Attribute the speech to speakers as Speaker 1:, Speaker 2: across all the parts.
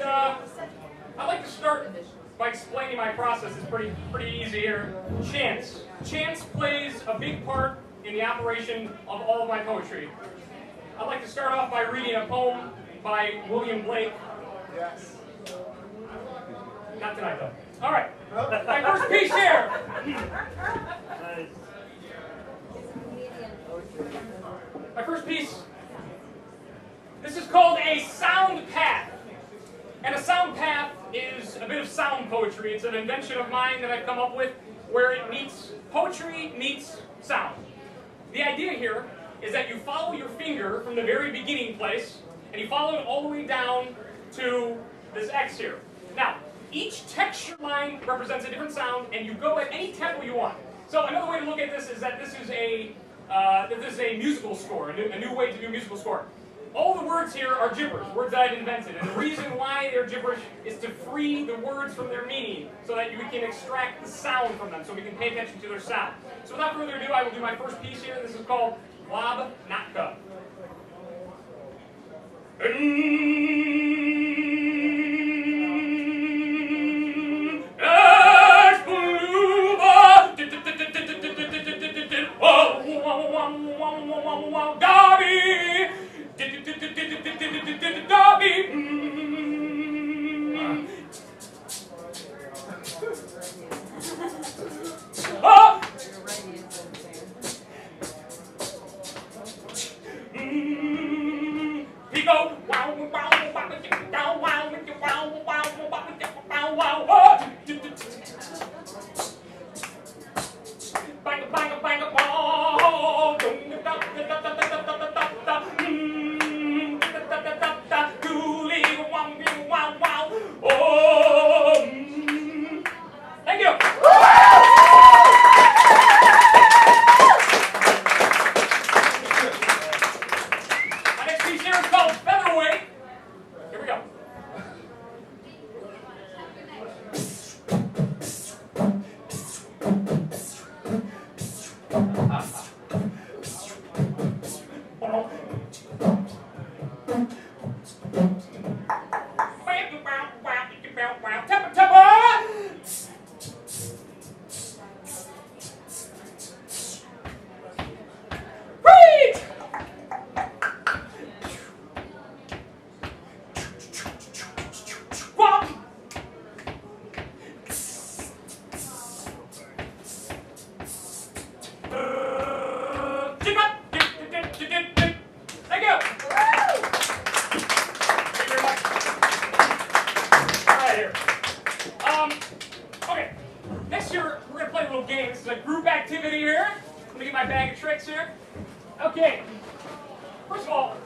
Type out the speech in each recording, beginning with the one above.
Speaker 1: I'd like to start by explaining my process. It's pretty easy here. Chance. Chance plays a big part in the operation of all of my poetry. I'd like to start off by reading a poem by William Blake.
Speaker 2: Yes.
Speaker 1: Not tonight, though. All right. My first piece here. My first piece. This is called a sound path. And a sound path is a bit of sound poetry. It's an invention of mine that I've come up with where it meets poetry meets sound. The idea here is that you follow your finger from the very beginning place and you follow it all the way down to this X here. Now, each texture line represents a different sound and you go at any tempo you want. So another way to look at this is that this is a musical score, a new way to do a musical score. All the words here are gibberish, words that I've invented, and the reason why they're gibberish is to free the words from their meaning so that we can extract the sound from them, so we can pay attention to their sound. So without further ado, I will do my first piece here. This is called Wab Natka. Okay, first of all,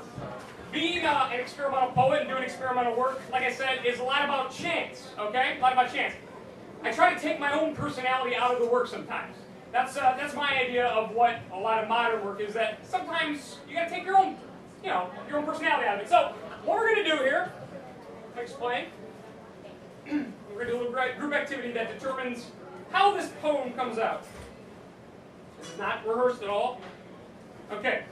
Speaker 1: being an experimental poet and doing experimental work, like I said, is a lot about chance, okay? A lot about chance. I try to take my own personality out of the work sometimes. That's my idea of what a lot of modern work is, that sometimes you gotta take your own, your own personality out of it. So, what we're gonna do here, I'll explain. We're gonna do a little group activity that determines how this poem comes out. This is not rehearsed at all. Okay.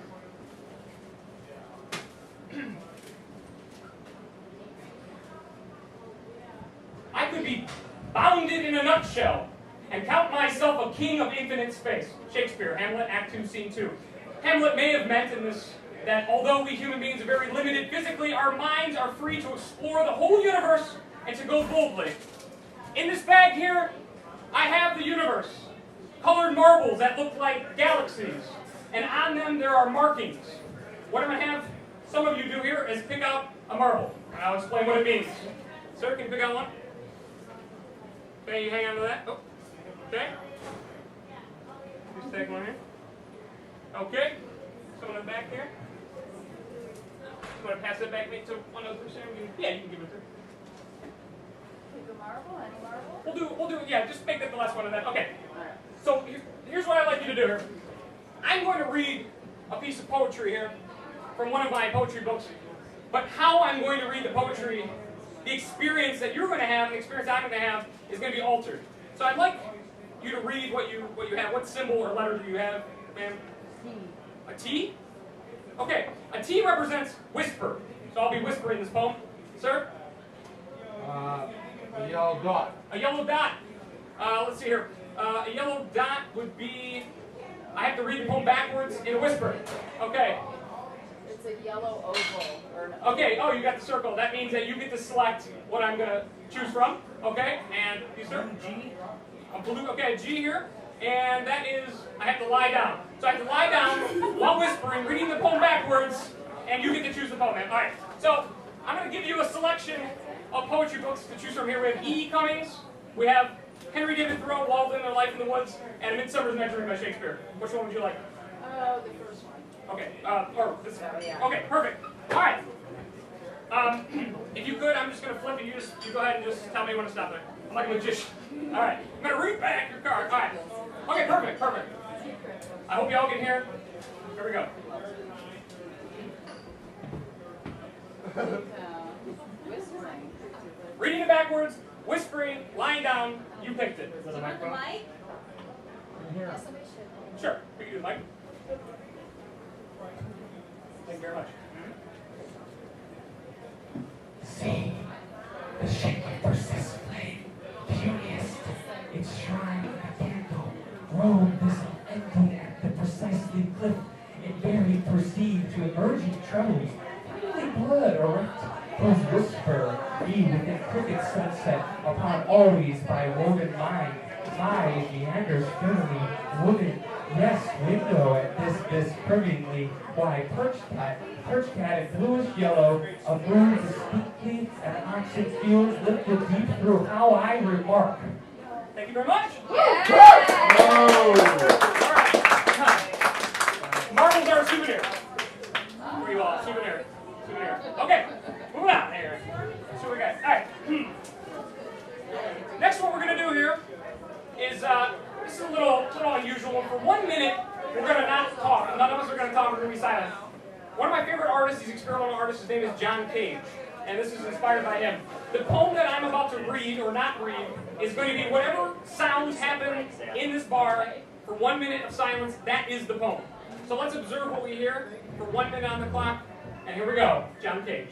Speaker 1: I could be bounded in a nutshell and count myself a king of infinite space. Shakespeare, Hamlet, Act 2, Scene 2. Hamlet may have meant in this that although we human beings are very limited physically, our minds are free to explore the whole universe and to go boldly. In this bag here, I have the universe. Colored marbles that look like galaxies. And on them there are markings. What I'm going to have some of you do here is pick out a marble. And I'll explain what it means. Sir, can you pick out one? Okay, you hang on to that. Oh. Okay. Just take one here. Okay. Someone in the back here. You want to pass that back to one of those? Yeah, you can give it to her.
Speaker 3: Pick a marble, any marble?
Speaker 1: We'll do, yeah, just make that the last one of that. Okay. So here's what I'd like you to do here. I'm going to read a piece of poetry here from one of my poetry books, but how I'm going to read the poetry, the experience that you're going to have, the experience I'm going to have, is going to be altered. So I'd like you to read what you have. What symbol or letter do you have, ma'am?
Speaker 3: T.
Speaker 1: A T? Okay, a T represents whisper. So I'll be whispering this poem. Sir?
Speaker 2: yellow dot.
Speaker 1: A yellow dot. Let's see here. A yellow dot would be, I have to read the poem backwards in a whisper. Okay.
Speaker 3: It's a yellow oval. Or an
Speaker 1: Okay, oh, you got the circle. That means that you get to select what I'm going to choose from. Okay, and you, sir? G. A blue, okay, G here. And that is, I have to lie down. So I have to lie down while whispering, reading the poem backwards, and you get to choose the poem. All right, so I'm going to give you a selection of poetry books to choose from here. We have E. Cummings, we have Henry David Thoreau, Walden, A Life in the Woods, and A Midsummer's Night's Dream by Shakespeare. Which one would you like?
Speaker 3: the first one.
Speaker 1: Okay, or this
Speaker 3: Oh, yeah.
Speaker 1: Okay, perfect. All right. If you could, I'm just going to flip it. You go ahead and just tell me when to stop there. I'm like a magician. All right. I'm going to read back your card. All right. Okay, perfect, perfect. I hope y'all can hear. Here we go.
Speaker 3: Whispering.
Speaker 1: Reading it backwards, whispering, lying down. You picked it.
Speaker 4: Do you want the mic?
Speaker 3: Yeah, somebody should.
Speaker 1: Sure. We can do the mic. Thank you very much.
Speaker 5: See, the shaky persists flame, furious, its shrine a candle, roam this ending at the precisely cliff, it very perceived to emerging troubles, only blood erect, whose whisper be within crooked sunset, upon always by woven mind, lie meanders firmly, woven, yes, window at this privingly, why perched cat in bluish yellow, a bird distinctly and oxen fields lift the deep through how I remark.
Speaker 1: Thank you very much.
Speaker 3: Yeah.
Speaker 1: All right. Marbles are a souvenir. For you all, souvenir. Souvenir. Okay, moving on here. Let's see what we got. All right. Next, what we're going to do here is, this is a little unusual. For 1 minute, we're going to not talk. None of us are going to talk. We're going to be silent. One of my favorite artists, he's an experimental artist, his name is John Cage, and this is inspired by him. The poem that I'm about to read, or not read, is going to be whatever sounds happen in this bar for 1 minute of silence, that is the poem. So let's observe what we hear for 1 minute on the clock, and here we go, John Cage.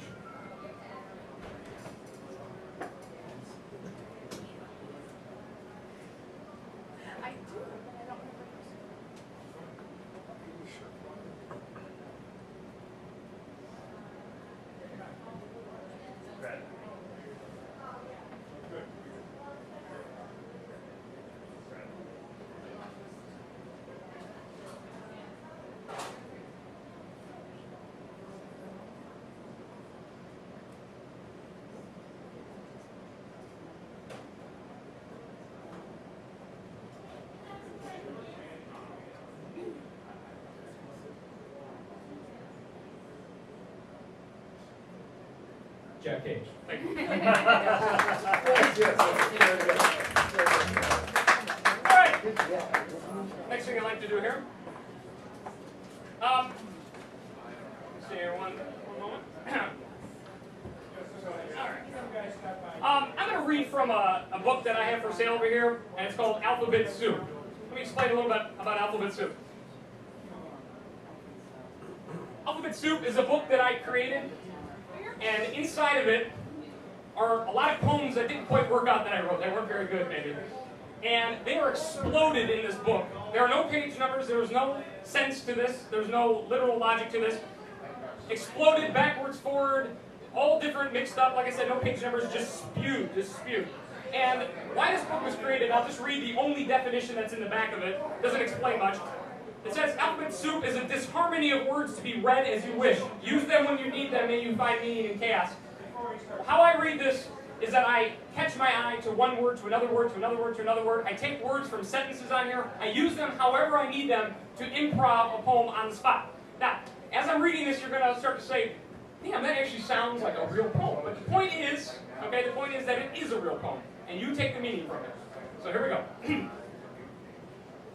Speaker 3: I do, but I don't remember.
Speaker 1: Jack Cage. Thank you. All right. Next thing I'd like to do here. Let's see here, one moment. All right. I'm going to read from a book that I have for sale over here, and it's called Alphabet Soup. Let me explain a little bit about Alphabet Soup. Alphabet Soup is a book that I created, and inside of it are a lot of poems that didn't quite work out that I wrote. They weren't very good, maybe. And they were exploded in this book. There are no page numbers. There was no sense to this. There's no literal logic to this. Exploded backwards, forward, all different, mixed up. Like I said, no page numbers, just spewed. And why this book was created, I'll just read the only definition that's in the back of it. Doesn't explain much. It says, alphabet soup is a disharmony of words to be read as you wish. Use them when you need them, may you find meaning in chaos. How I read this is that I catch my eye to one word, to another word, to another word, to another word. I take words from sentences on here. I use them however I need them to improv a poem on the spot. Now, as I'm reading this, you're going to start to say, damn, that actually sounds like a real poem. But the point is, okay, the point is that it is a real poem. And you take the meaning from it. So here we go.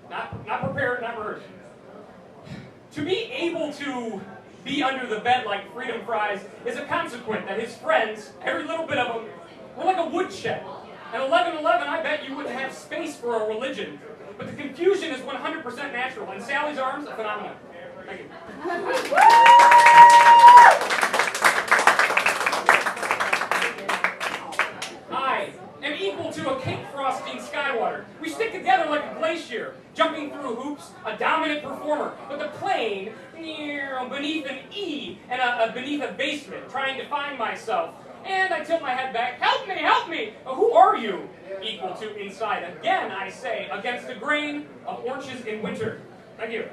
Speaker 1: Not prepared, not rehearsed. To be able to be under the bed like Freedom Fries is a consequence that his friends, every little bit of them, were like a woodshed. At 11:11, I bet you wouldn't have space for a religion. But the confusion is 100% natural, and Sally's arms, a phenomenon. Thank you. I am equal to a cake frosting Skywater. We stick together like a glacier, jumping through hoops, a dominant performer, but the plane beneath an E and beneath a basement, trying to find myself. And I tilt my head back, help me, help me! Who are you? Equal to inside. Again, I say, against the grain of oranges in winter. Thank you.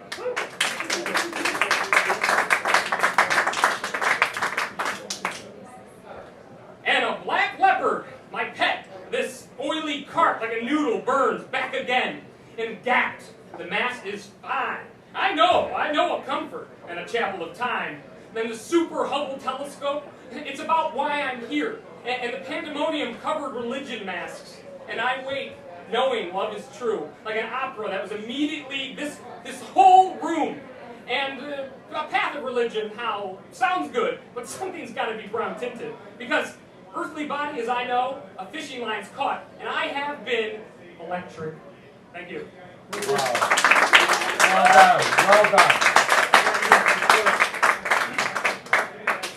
Speaker 1: And a black leopard, my pet, this oily cart like a noodle burns back again. And gapped, the mast is fine. I know a comfort and a chapel of time. Then the super Hubble telescope, it's about why I'm here. And the pandemonium covered religion masks. And I wait, knowing love is true. Like an opera that was immediately this whole room. And a path of religion, how, sounds good, but something's got to be brown tinted. Because earthly body, as I know, a fishing line's caught. And I have been electric. Thank you.
Speaker 2: Wow. Well done. Well done.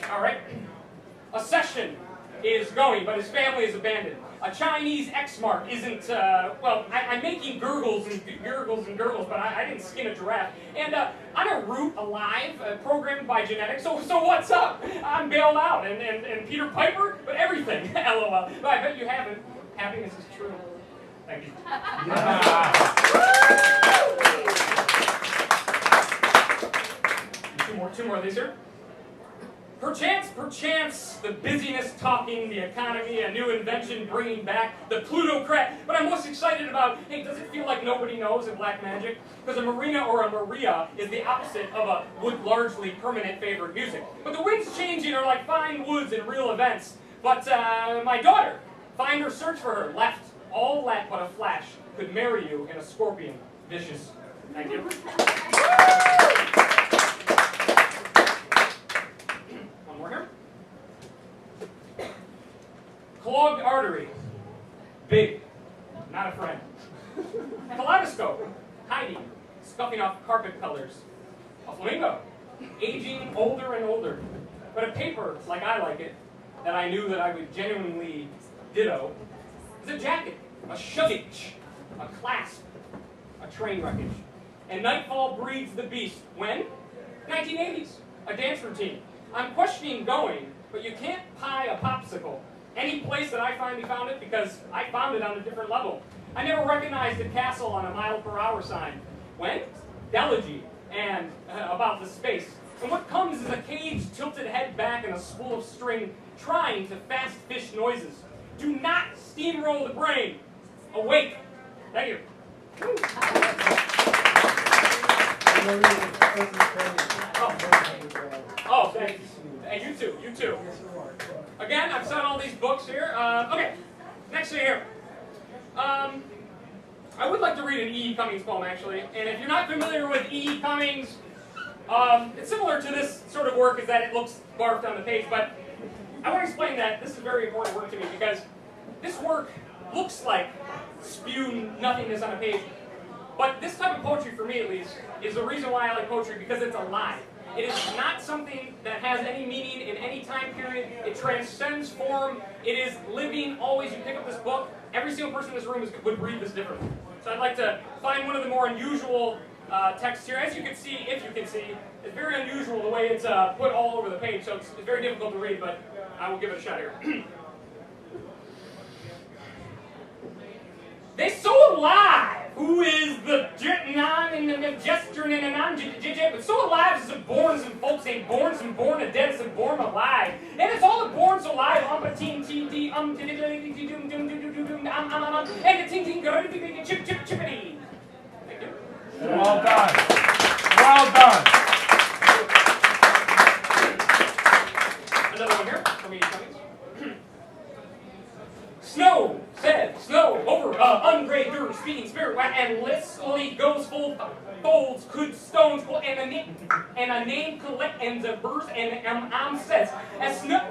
Speaker 1: All right. A session is going, but his family is abandoned. A Chinese X-mark isn't, well, I'm making gurgles, but I didn't skin a giraffe. And I'm a root alive, programmed by genetics, so what's up? I'm bailed out, and Peter Piper, but everything, LOL. But I bet you haven't. Happiness is true. Thank you.
Speaker 2: Yeah.
Speaker 1: Two more of these here. Perchance, the busyness talking, the economy, a new invention bringing back the plutocrat. But I'm most excited about, hey, does it feel like nobody knows in black magic? Because a Marina or a Maria is the opposite of a would largely permanent favorite music. But the winds changing are like fine woods in real events. But my daughter, find her, search for her, left, all that but a flash, could marry you in a scorpion. Vicious. Thank you. Clogged artery. Big. Not a friend. Kaleidoscope. Hiding. Scuffing off carpet colors. A flamingo. Aging older and older. But a paper, like I like it, that I knew that I would genuinely ditto, is a jacket. A shuggage. A clasp. A train wreckage. And nightfall breeds the beast. When? 1980s. A dance routine. I'm questioning going, but you can't pie a popsicle. Any place that I finally found it, because I found it on a different level. I never recognized a castle on a mile-per-hour sign. When? Delegy, and about the space. And what comes is a cage tilted head back and a spool of string trying to fast fish noises. Do not steamroll the brain. Awake. Thank you. Oh, thanks. And you too, you too. Again, I've signed all these books here. Okay, next thing here. I would like to read an E.E. Cummings poem, actually. And if you're not familiar with E.E. Cummings, it's similar to this sort of work, is that it looks barfed on the page. But I want to explain that this is very important work to me, because this work looks like spew nothingness on a page. But this type of poetry, for me at least, is the reason why I like poetry, because it's alive. It is not something that has any meaning in any time period. It transcends form. It is living always. You pick up this book, every single person in this room would read this differently. So I'd like to find one of the more unusual texts here. As you can see, if you can see, it's very unusual the way it's put all over the page, so it's very difficult to read, but I will give it a shot here. They so alive. Who is the non and the gesture and the non-jit, but so alive is some born, some folks ain't born, some born a dead, some born alive. And it's all the born so alive, and the ting ting chip chippity. Thank you.
Speaker 2: Well done. Well done.
Speaker 1: Another one here from E.E. Cummings. Snow, said, snow, over, ungrade dirt, speaking spirit, and listly goes full folds, could stones, and a name collect, and the birds, and says, as snow,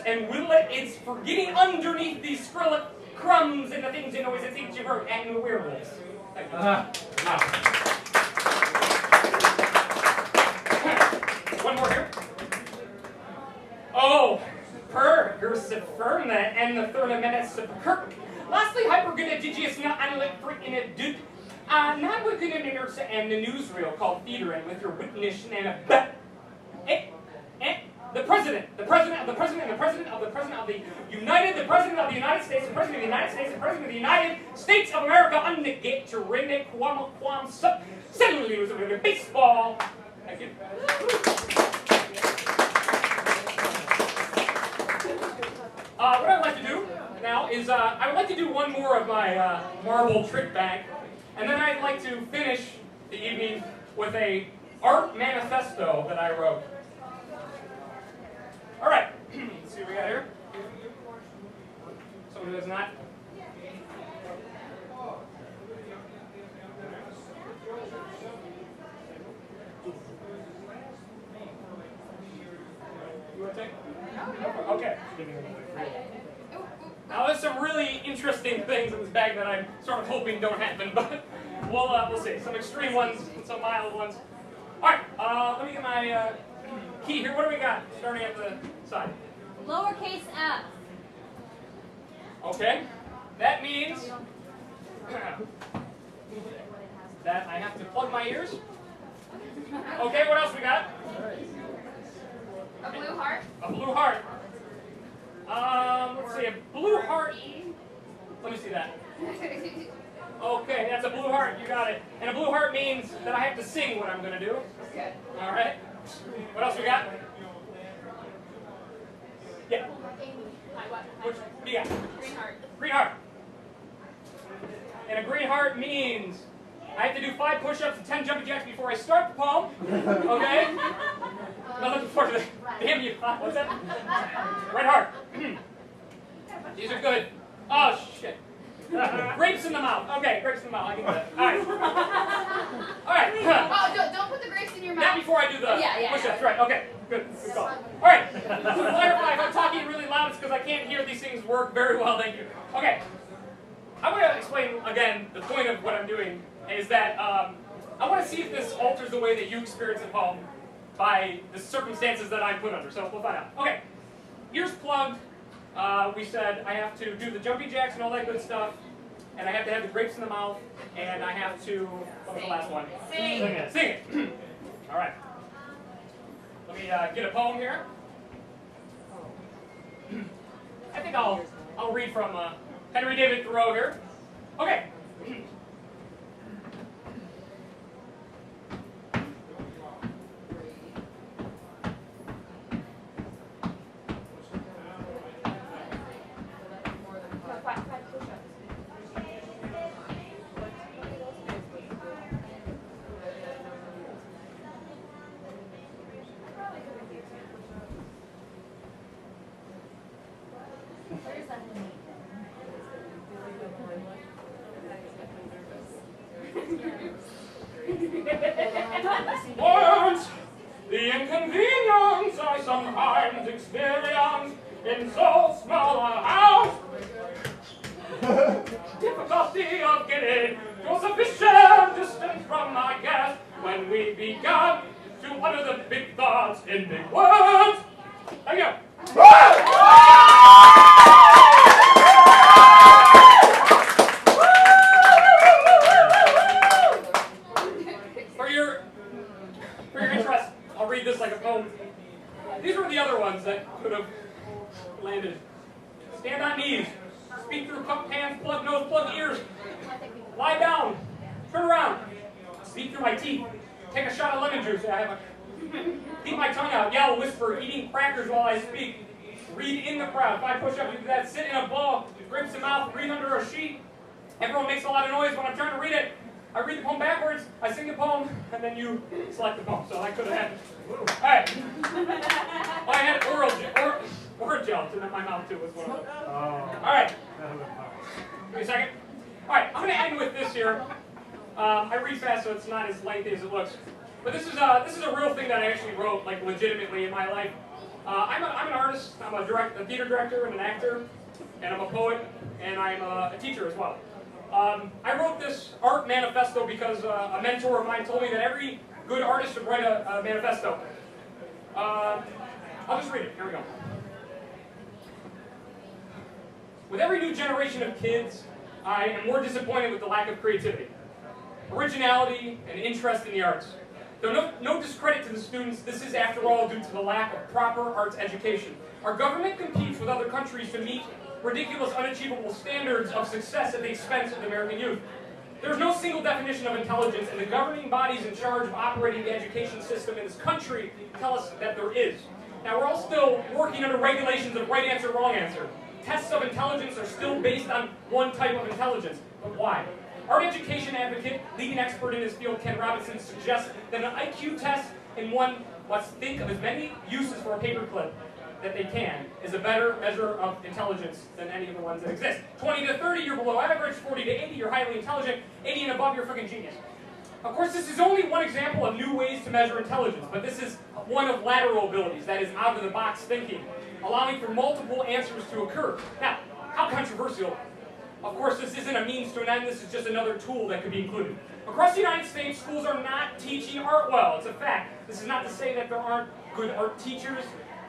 Speaker 1: and will it, it's forgetting underneath these skrillex crumbs and the things and noise and things you've heard, and the werewolves. Thank you. One more here. Oh, purr. Persiferna and the Thurnamenes lastly, hypergonadigious not analytic for in a dude. Not within an inertia and the newsreel called theater and with your witness and a the president of the United States, the president of the United States, the president of the United States of America, undegate to rene quam sub suddenly was a baseball. Thank you. What I'd like to do now is I would like to do one more of my marble trick bag, and then I'd like to finish the evening with a art manifesto that I wrote. All right, let's see what we got here. Someone who has not. You want to take? Okay. Now there's some really interesting things in this bag that I'm sort of hoping don't happen, but we'll see. Some extreme ones, and some mild ones. All right, let me get my key here. What do we got? Starting at the side.
Speaker 3: Lowercase f.
Speaker 1: Okay. That means that I have to plug my ears. Okay, what else we got?
Speaker 3: A blue heart.
Speaker 1: A blue heart. Let's see, a blue heart. Let me see that. Okay, that's a blue heart. You got it. And a blue heart means that I have to sing what I'm going to do.
Speaker 3: Okay.
Speaker 1: All right. What else we got? Yeah. Which? What do you got?
Speaker 3: Green heart.
Speaker 1: Green heart. And a green heart means I have to do 5 push-ups and 10 jumping jacks before I start the poem. Okay? I'm looking forward to this. Damn you. What's that? Red heart. These are good. Oh, shit. Grapes in the mouth. Okay, grapes in the mouth. I can do that. All right. All right.
Speaker 3: Oh, don't put the grapes in your mouth.
Speaker 1: Not before I do the
Speaker 3: Yeah.
Speaker 1: push-ups. Right. Okay. Good. Good call. All right. To clarify, if I'm talking really loud, it's because I can't hear these things work very well. Thank you. Okay. I'm going to explain again the point of what I'm doing is that I want to see if this alters the way that you experience at home by the circumstances that I'm put under. So we'll find out. Okay. Ears plugged. We said I have to do the jumping jacks and all that good stuff, and I have to have the grapes in the mouth, and I have to, what was the last one?
Speaker 3: Sing.
Speaker 1: Sing it. All right. Let me get a poem here. I think I'll read from Henry David Thoreau here. Okay. Once, the inconvenience I sometimes experience in so small a house. Difficulty of getting to a sufficient distance from my guest when we began to utter the big thoughts in big words. Thank you. For your interest, I'll read this like a poem. These were the other ones that could have landed. Stand on knees. Speak through cupped hands, plug nose, plug ears. Lie down. Turn around. Speak through my teeth. Take a shot of lemon juice. I have a... Keep my tongue out. Yell, whisper, eating crackers while I speak. Read in the crowd. 5 push-ups, you do that. Sit in a ball. Grapes in mouth. Breathe under a sheet. Everyone makes a lot of noise when I'm trying to read it. I read the poem backwards, I sing the poem, and then you select the poem. So I could have had... Alright. Oh, I had oral gel in my mouth too, was one of them. Alright. Give me a second. Alright, I'm going to end with this here. I read fast, so it's not as lengthy as it looks. But this is a real thing that I actually wrote, like, legitimately in my life. I'm an artist, I'm a theater director and an actor, and I'm a poet, and I'm a teacher as well. I wrote this art manifesto because a mentor of mine told me that every good artist should write a manifesto. I'll just read it. Here we go. new generation of kids, I am more disappointed with the lack of creativity, originality, and interest in the arts. Though no discredit to the students, this is, after all, due to the lack of proper arts education. Our government competes with other countries to meet ridiculous, unachievable standards of success at the expense of the American youth. There is no single definition of intelligence, and the governing bodies in charge of operating the education system in this country tell us that there is. Now, we're all still working under regulations of right answer, wrong answer. Tests of intelligence are still based on one type of intelligence, but why? Art education advocate, leading expert in his field, Ken Robinson, suggests that an IQ test and one must think of as many uses for a paperclip that they can is a better measure of intelligence than any of the ones that exist. 20 to 30, you're below average. 40 to 80, you're highly intelligent. 80 and above, you're freaking genius. Of course, this is only one example of new ways to measure intelligence, but this is one of lateral abilities, that is out-of-the-box thinking, allowing for multiple answers to occur. Now, how controversial? Of course, this isn't a means to an end, this is just another tool that could be included. Across the United States, schools are not teaching art well. It's a fact. This is not to say that there aren't good art teachers.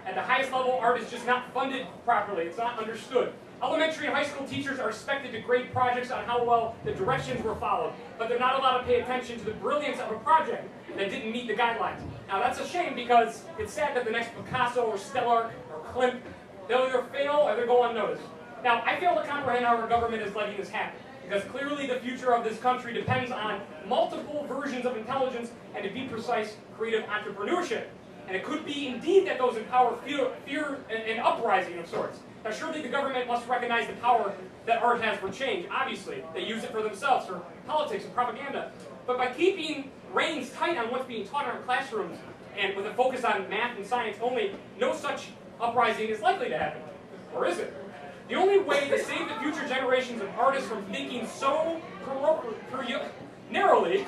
Speaker 1: At the highest level, art is just not funded properly. It's not understood. Elementary and high school teachers are expected to grade projects on how well the directions were followed, but they're not allowed to pay attention to the brilliance of a project that didn't meet the guidelines. Now, that's a shame because it's sad that the next Picasso or Stellark or Klimt, they'll either fail or they'll go unnoticed. Now, I fail to comprehend how our government is letting this happen, because clearly the future of this country depends on multiple versions of intelligence and, to be precise, creative entrepreneurship. And it could be indeed that those in power fear an uprising of sorts. Now, surely the government must recognize the power that art has for change. Obviously, they use it for themselves, for politics and propaganda. But by keeping reins tight on what's being taught in our classrooms, and with a focus on math and science only, no such uprising is likely to happen. Or is it? The only way to save the future generations of artists from thinking so narrowly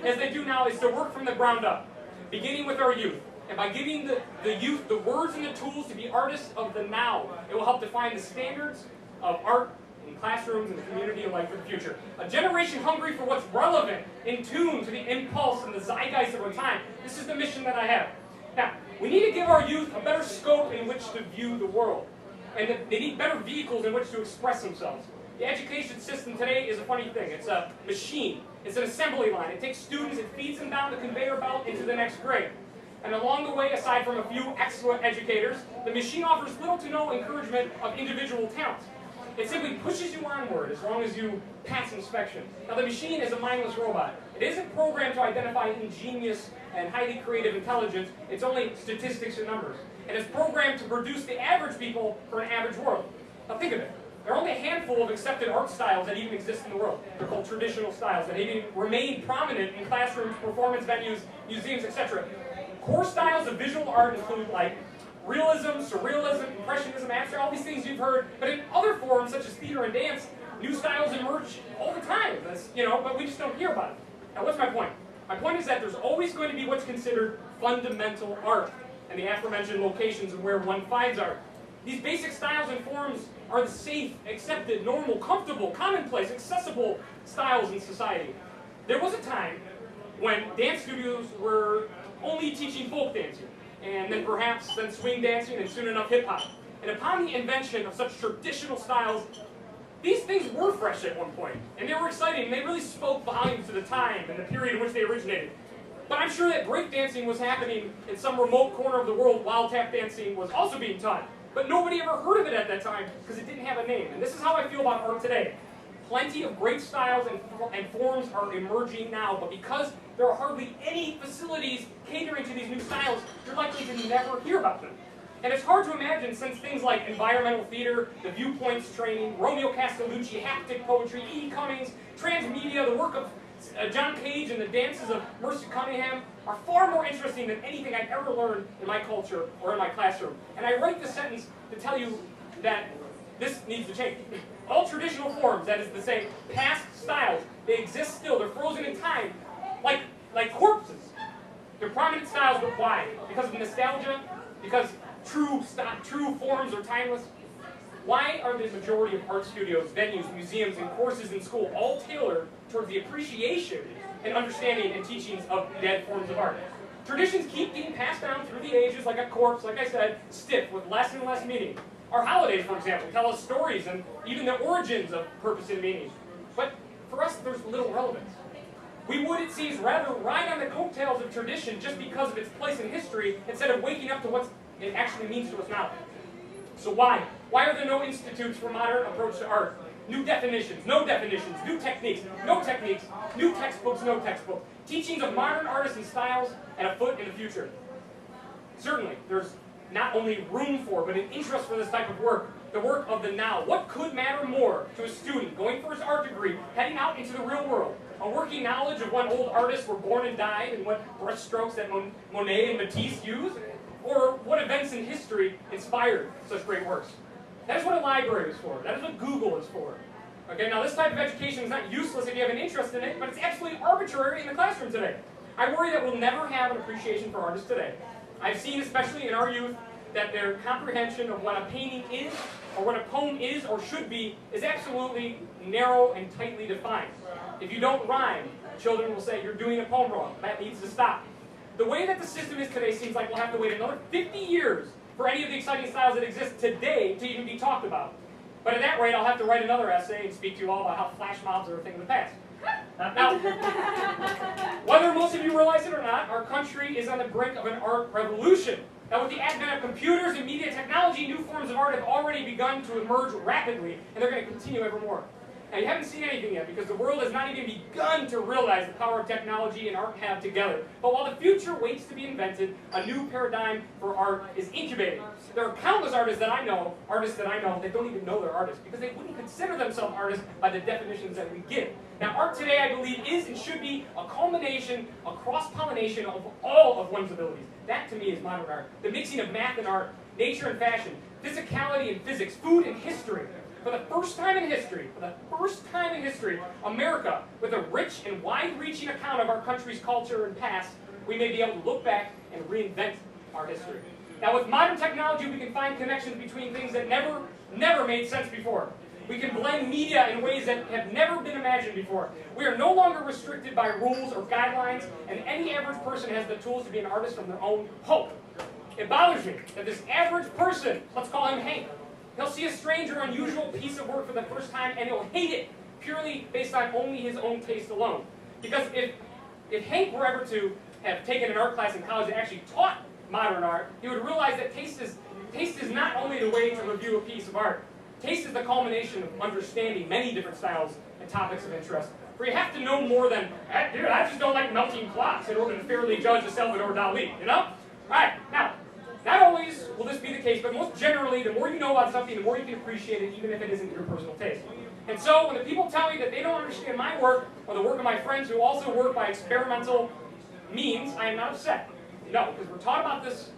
Speaker 1: as they do now is to work from the ground up, beginning with our youth. And by giving the youth the words and the tools to be artists of the now, it will help define the standards of art in classrooms and the community alike for the future. A generation hungry for what's relevant, in tune to the impulse and the zeitgeist of our time. This is the mission that I have. Now, we need to give our youth a better scope in which to view the world. And they need better vehicles in which to express themselves. The education system today is a funny thing. It's a machine. It's an assembly line. It takes students, it feeds them down the conveyor belt into the next grade. And along the way, aside from a few excellent educators, the machine offers little to no encouragement of individual talents. It simply pushes you onward as long as you pass inspection. Now, the machine is a mindless robot. It isn't programmed to identify ingenious and highly creative intelligence. It's only statistics and numbers. And it's programmed to produce the average people for an average world. Now, think of it. There are only a handful of accepted art styles that even exist in the world. They're called traditional styles that even remain prominent in classrooms, performance venues, museums, etc. Core styles of visual art include like realism, surrealism, impressionism, abstract, all these things you've heard. But in other forms, such as theater and dance, new styles emerge all the time. But we just don't hear about it. Now, what's my point? My point is that there's always going to be what's considered fundamental art, and the aforementioned locations of where one finds art. These basic styles and forms are the safe, accepted, normal, comfortable, commonplace, accessible styles in society. There was a time when dance studios were only teaching folk dancing, and then perhaps swing dancing, and soon enough hip-hop. And upon the invention of such traditional styles, these things were fresh at one point, and they were exciting, and they really spoke volumes to the time and the period in which they originated. But I'm sure that breakdancing was happening in some remote corner of the world while tap dancing was also being taught. But nobody ever heard of it at that time because it didn't have a name. And this is how I feel about art today. Plenty of great styles and forms are emerging now, but because there are hardly any facilities catering to these new styles, you're likely to never hear about them. And it's hard to imagine since things like environmental theater, the viewpoints training, Romeo Castellucci, haptic poetry, E. Cummings, transmedia, the work of John Cage and the dances of Mercy Cunningham are far more interesting than anything I've ever learned in my culture or in my classroom. And I write this sentence to tell you that this needs to change. All traditional forms, that is to say, past styles, they exist still. They're frozen in time, like corpses. They're prominent styles, but why? Because of nostalgia? Because true forms are timeless? Why are the majority of art studios, venues, museums, and courses in school all tailored towards the appreciation and understanding and teachings of dead forms of art? Traditions keep being passed down through the ages like a corpse, like I said, stiff, with less and less meaning. Our holidays, for example, tell us stories and even the origins of purpose and meaning. But for us, there's little relevance. We would, it seems, rather ride on the coattails of tradition just because of its place in history instead of waking up to what it actually means to us now. So why? Why are there no institutes for modern approach to art? New definitions, no definitions, new techniques, no techniques, new textbooks, no textbooks, teachings of modern artists and styles, and a foot in the future. Certainly, there's not only room for, but an interest for this type of work, the work of the now. What could matter more to a student going for his art degree, heading out into the real world? A working knowledge of when old artists were born and died, and what brushstrokes that Monet and Matisse used? Or what events in history inspired such great works? That is what a library is for. That is what Google is for. Okay, now this type of education is not useless if you have an interest in it, but it's absolutely arbitrary in the classroom today. I worry that we'll never have an appreciation for artists today. I've seen, especially in our youth, that their comprehension of what a painting is, or what a poem is or should be, is absolutely narrow and tightly defined. If you don't rhyme, children will say, you're doing a poem wrong. That needs to stop. The way that the system is today seems like we'll have to wait another 50 years for any of the exciting styles that exist today to even be talked about. But at that rate, I'll have to write another essay and speak to you all about how flash mobs are a thing of the past. Now, whether most of you realize it or not, our country is on the brink of an art revolution. Now, with the advent of computers and media technology, new forms of art have already begun to emerge rapidly, and they're going to continue ever more. Now, you haven't seen anything yet because the world has not even begun to realize the power of technology and art have together. But while the future waits to be invented, a new paradigm for art is incubating. There are countless artists that I know that don't even know they're artists because they wouldn't consider themselves artists by the definitions that we give. Now, art today, I believe, is and should be a culmination, a cross-pollination of all of one's abilities. That, to me, is modern art. The mixing of math and art, nature and fashion, physicality and physics, food and history. For the first time in history, America, with a rich and wide-reaching account of our country's culture and past, we may be able to look back and reinvent our history. Now, with modern technology, we can find connections between things that never made sense before. We can blend media in ways that have never been imagined before. We are no longer restricted by rules or guidelines, and any average person has the tools to be an artist from their own hope. It bothers me that this average person, let's call him Hank, he'll see a strange or unusual piece of work for the first time and he'll hate it purely based on only his own taste alone. Because if Hank were ever to have taken an art class in college that actually taught modern art, he would realize that taste is not only the way to review a piece of art. Taste is the culmination of understanding many different styles and topics of interest. For you have to know more than, dude, I just don't like melting clocks in order to fairly judge a Salvador Dali, you know? Alright, now, not always will this be the case, but most generally, the more you know about something, the more you can appreciate it, even if it isn't your personal taste. And so, when the people tell me that they don't understand my work, or the work of my friends who also work by experimental means, I am not upset. No, because we're taught about this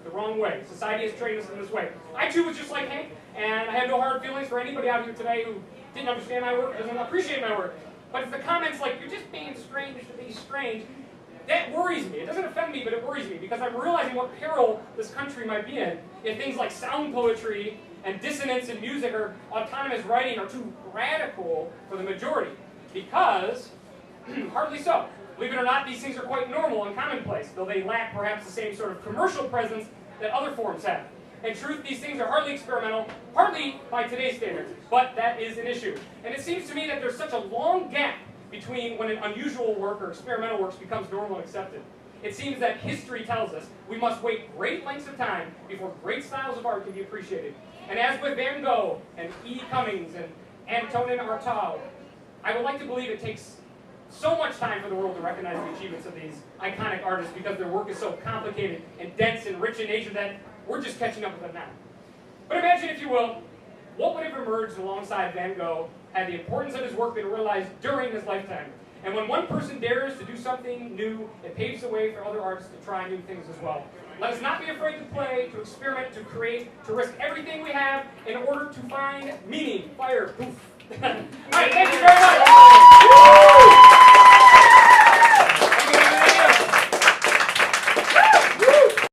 Speaker 1: the wrong way. Society has trained us in this way. I too was just like Hank, and I have no hard feelings for anybody out here today who didn't understand my work, doesn't appreciate my work. But it's the comments like, you're just being strange to be strange, that worries me. It doesn't offend me, but it worries me, because I'm realizing what peril this country might be in if things like sound poetry and dissonance in music or autonomous writing are too radical for the majority. Because, hardly so. Believe it or not, these things are quite normal and commonplace, though they lack perhaps the same sort of commercial presence that other forms have. In truth, these things are hardly experimental, hardly by today's standards, but that is an issue. And it seems to me that there's such a long gap between when an unusual work or experimental work becomes normal and accepted. It seems that history tells us we must wait great lengths of time before great styles of art can be appreciated. And as with Van Gogh and E. Cummings and Antonin Artaud, I would like to believe it takes so much time for the world to recognize the achievements of these iconic artists because their work is so complicated and dense and rich in nature that we're just catching up with them now. But imagine, if you will, what would have emerged alongside Van Gogh had the importance of his work been realized during his lifetime. And when one person dares to do something new, it paves the way for other artists to try new things as well. Let us not be afraid to play, to experiment, to create, to risk everything we have in order to find meaning. Fire, poof. All right, thank you very much.